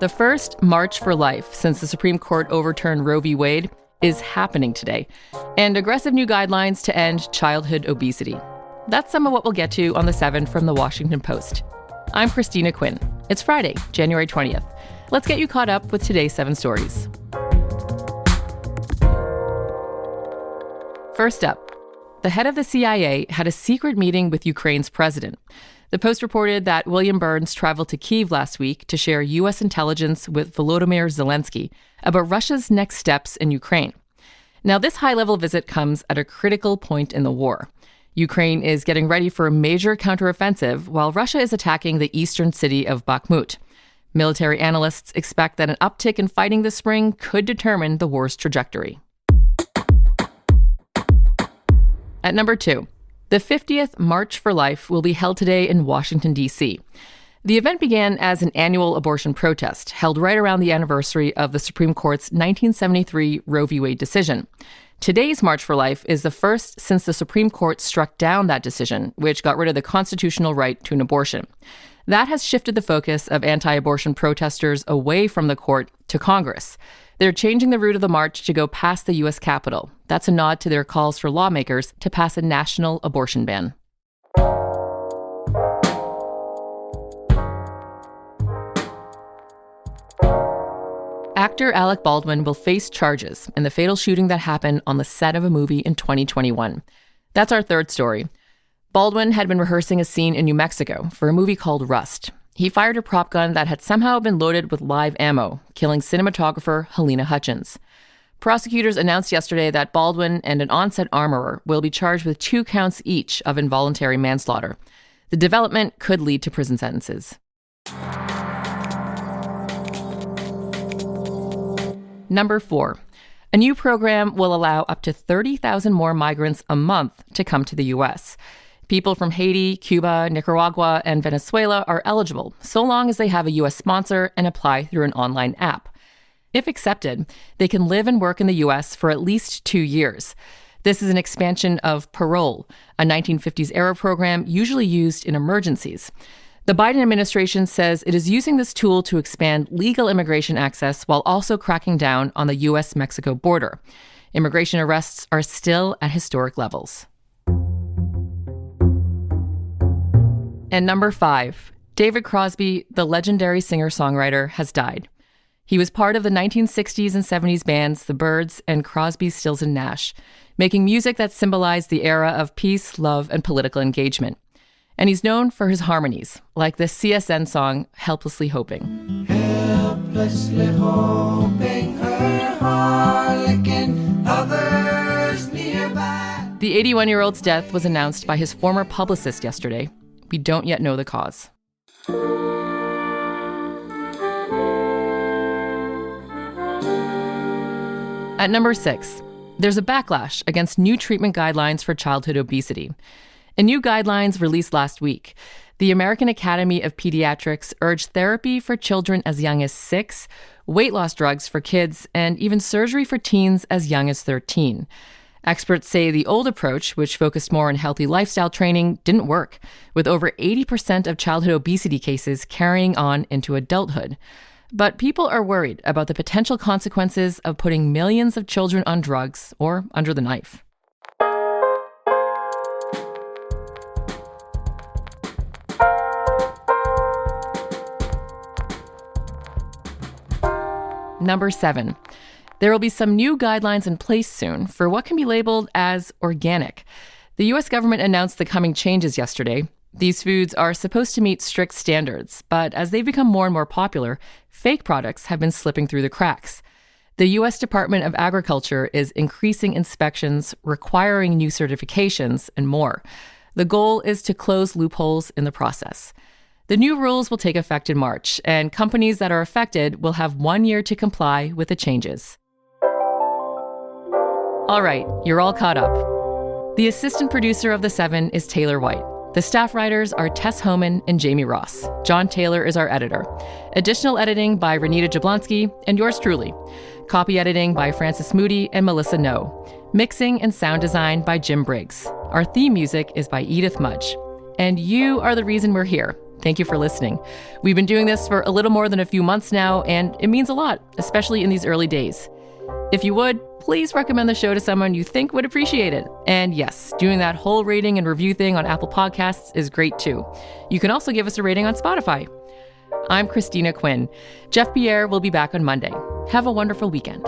The first March for Life since the Supreme Court overturned Roe v. Wade is happening today, and aggressive new guidelines to end childhood obesity. That's some of what we'll get to on The 7 from The Washington Post. I'm Christina Quinn. It's Friday, January 20th. Let's get you caught up with today's 7 stories. First up, the head of the CIA had a secret meeting with Ukraine's president. The Post reported that William Burns traveled to Kyiv last week to share U.S. intelligence with Volodymyr Zelensky about Russia's next steps in Ukraine. Now, this high-level visit comes at a critical point in the war. Ukraine is getting ready for a major counteroffensive while Russia is attacking the eastern city of Bakhmut. Military analysts expect that an uptick in fighting this spring could determine the war's trajectory. At number 2, the 50th March for Life will be held today in Washington, D.C. The event began as an annual abortion protest held right around the anniversary of the Supreme Court's 1973 Roe v. Wade decision. Today's March for Life is the first since the Supreme Court struck down that decision, which got rid of the constitutional right to an abortion. That has shifted the focus of anti-abortion protesters away from the court to Congress. They're changing the route of the march to go past the U.S. Capitol. That's a nod to their calls for lawmakers to pass a national abortion ban. Actor Alec Baldwin will face charges in the fatal shooting that happened on the set of a movie in 2021. That's our third story. Baldwin had been rehearsing a scene in New Mexico for a movie called Rust. He fired a prop gun that had somehow been loaded with live ammo, killing cinematographer Helena Hutchins. Prosecutors announced yesterday that Baldwin and an on-set armorer will be charged with 2 counts each of involuntary manslaughter. The development could lead to prison sentences. Number 4. A new program will allow up to 30,000 more migrants a month to come to the U.S. People from Haiti, Cuba, Nicaragua, and Venezuela are eligible, so long as they have a U.S. sponsor and apply through an online app. If accepted, they can live and work in the U.S. for at least 2 years. This is an expansion of parole, a 1950s-era program usually used in emergencies. The Biden administration says it is using this tool to expand legal immigration access while also cracking down on the U.S.-Mexico border. Immigration arrests are still at historic levels. And number 5, David Crosby, the legendary singer-songwriter, has died. He was part of the 1960s and 70s bands The Byrds and Crosby, Stills and Nash, making music that symbolized the era of peace, love, and political engagement. And he's known for his harmonies, like the CSN song, Helplessly Hoping. Helplessly hoping her harlequin, others nearby. The 81-year-old's death was announced by his former publicist yesterday. We don't yet know the cause. At number 6, there's a backlash against new treatment guidelines for childhood obesity. In new guidelines released last week, the American Academy of Pediatrics urged therapy for children as young as 6, weight loss drugs for kids, and even surgery for teens as young as 13. Experts say the old approach, which focused more on healthy lifestyle training, didn't work, with over 80% of childhood obesity cases carrying on into adulthood. But people are worried about the potential consequences of putting millions of children on drugs or under the knife. Number 7. There will be some new guidelines in place soon for what can be labeled as organic. The U.S. government announced the coming changes yesterday. These foods are supposed to meet strict standards, but as they've become more and more popular, fake products have been slipping through the cracks. The U.S. Department of Agriculture is increasing inspections, requiring new certifications, and more. The goal is to close loopholes in the process. The new rules will take effect in March, and companies that are affected will have 1 year to comply with the changes. All right, you're all caught up. The assistant producer of The 7 is Taylor White. The staff writers are Tess Homan and Jamie Ross. John Taylor is our editor. Additional editing by Renita Jablonski and yours truly. Copy editing by Francis Moody and Melissa No. Mixing and sound design by Jim Briggs. Our theme music is by Edith Mudge. And you are the reason we're here. Thank you for listening. We've been doing this for a little more than a few months now, and it means a lot, especially in these early days. If you would, please recommend the show to someone you think would appreciate it. And yes, doing that whole rating and review thing on Apple Podcasts is great too. You can also give us a rating on Spotify. I'm Christina Quinn. Jeff Pierre will be back on Monday. Have a wonderful weekend.